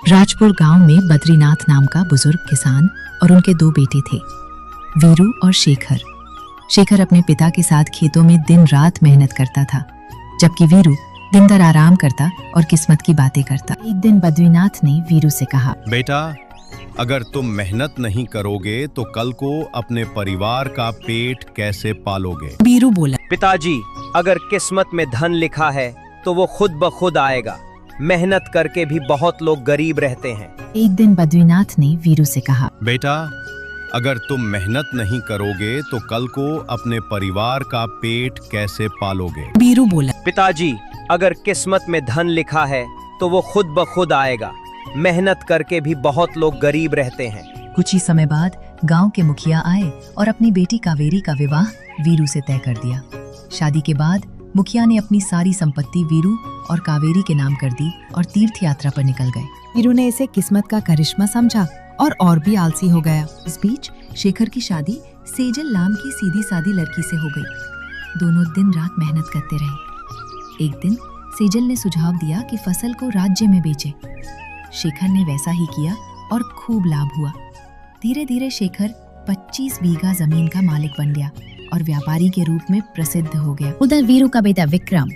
राजपुर गांव में बद्रीनाथ नाम का बुजुर्ग किसान और उनके दो बेटे थे, वीरू और शेखर। शेखर अपने पिता के साथ खेतों में दिन रात मेहनत करता था, जबकि वीरू दिन भर आराम करता और किस्मत की बातें करता। एक दिन बद्रीनाथ ने वीरू से कहा, बेटा, अगर तुम मेहनत नहीं करोगे तो कल को अपने परिवार का पेट कैसे पालोगे? वीरू बोला, पिताजी, अगर किस्मत में धन लिखा है तो वो खुद ब खुद आएगा। मेहनत करके भी बहुत लोग गरीब रहते हैं। एक दिन बद्रीनाथ ने वीरू से कहा, बेटा, अगर तुम मेहनत नहीं करोगे तो कल को अपने परिवार का पेट कैसे पालोगे? वीरू बोला, पिताजी, अगर किस्मत में धन लिखा है तो वो खुद ब खुद आएगा। मेहनत करके भी बहुत लोग गरीब रहते हैं। कुछ ही समय बाद गांव के मुखिया आए और अपनी बेटी कावेरी का विवाह वीरू से तय कर दिया। शादी के बाद मुखिया ने अपनी सारी संपत्ति वीरू और कावेरी के नाम कर दी और तीर्थ यात्रा पर निकल गए। वीरू ने इसे किस्मत का करिश्मा समझा और भी आलसी हो गया। इस बीच शेखर की शादी सेजल नाम की सीधी सादी लड़की से हो गई। दोनों दिन रात मेहनत करते रहे। एक दिन सेजल ने सुझाव दिया कि फसल को राज्य में बेचे। शेखर ने वैसा ही किया और खूब लाभ हुआ। धीरे धीरे शेखर 25 बीघा जमीन का मालिक बन गया और व्यापारी के रूप में प्रसिद्ध हो गया। उधर वीरू का बेटा विक्रम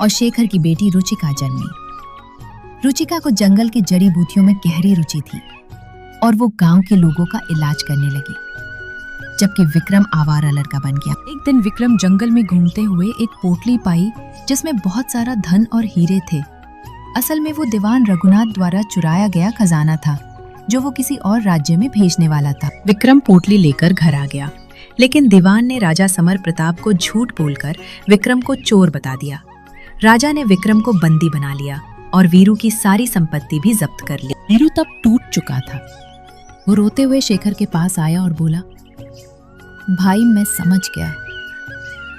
और शेखर की बेटी रुचिका जन्मी। रुचिका को जंगल की जड़ी बूटियों में गहरी रुचि थी और वो गांव के लोगों का इलाज करने लगी, जबकि विक्रम आवारा लड़का बन गया। एक दिन विक्रम जंगल में घूमते हुए एक पोटली पाई जिसमें बहुत सारा धन और हीरे थे। असल में वो दीवान रघुनाथ द्वारा चुराया गया खजाना था, जो वो किसी और राज्य में भेजने वाला था। विक्रम पोटली लेकर घर आ गया, लेकिन दीवान ने राजा समर प्रताप को झूठ बोलकर विक्रम को चोर बता दिया। राजा ने विक्रम को बंदी बना लिया और वीरू की सारी संपत्ति भी जब्त कर ली। वीरू तब टूट चुका था। वो रोते हुए शेखर के पास आया और बोला, भाई, मैं समझ गया,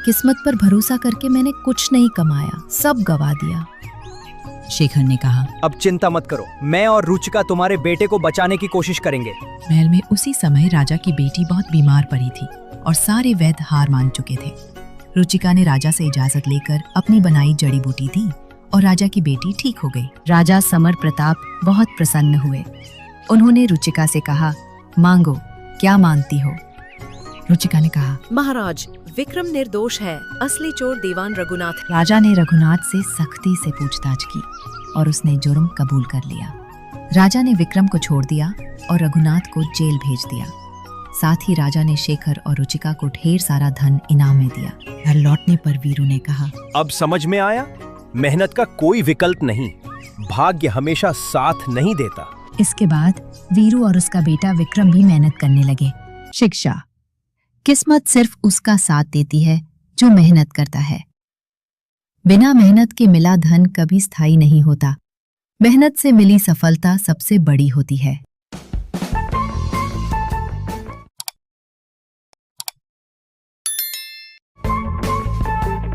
किस्मत पर भरोसा करके मैंने कुछ नहीं कमाया, सब गवा दिया। शेखर ने कहा, अब चिंता मत करो, मैं और रुचिका तुम्हारे बेटे को बचाने की कोशिश करेंगे। महल में उसी समय राजा की बेटी बहुत बीमार पड़ी थी और सारे वैद्य हार मान चुके थे। रुचिका ने राजा से इजाजत लेकर अपनी बनाई जड़ी बूटी दी और राजा की बेटी ठीक हो गई। राजा समर प्रताप बहुत प्रसन्न हुए। उन्होंने रुचिका से कहा, मांगो, क्या मांगती हो? रुचिका ने कहा, महाराज, विक्रम निर्दोष है, असली चोर दीवान रघुनाथ। राजा ने रघुनाथ से सख्ती से पूछताछ की और उसने जुर्म कबूल कर लिया। राजा ने विक्रम को छोड़ दिया और रघुनाथ को जेल भेज दिया। साथ ही राजा ने शेखर और रुचिका को ढेर सारा धन इनाम में दिया। घर लौटने पर वीरू ने कहा, अब समझ में आया, मेहनत का कोई विकल्प नहीं, भाग्य हमेशा साथ नहीं देता। इसके बाद वीरू और उसका बेटा विक्रम भी मेहनत करने लगे। शिक्षा: किस्मत सिर्फ उसका साथ देती है जो मेहनत करता है। बिना मेहनत के मिला धन कभी स्थायी नहीं होता। मेहनत से मिली सफलता सबसे बड़ी होती है।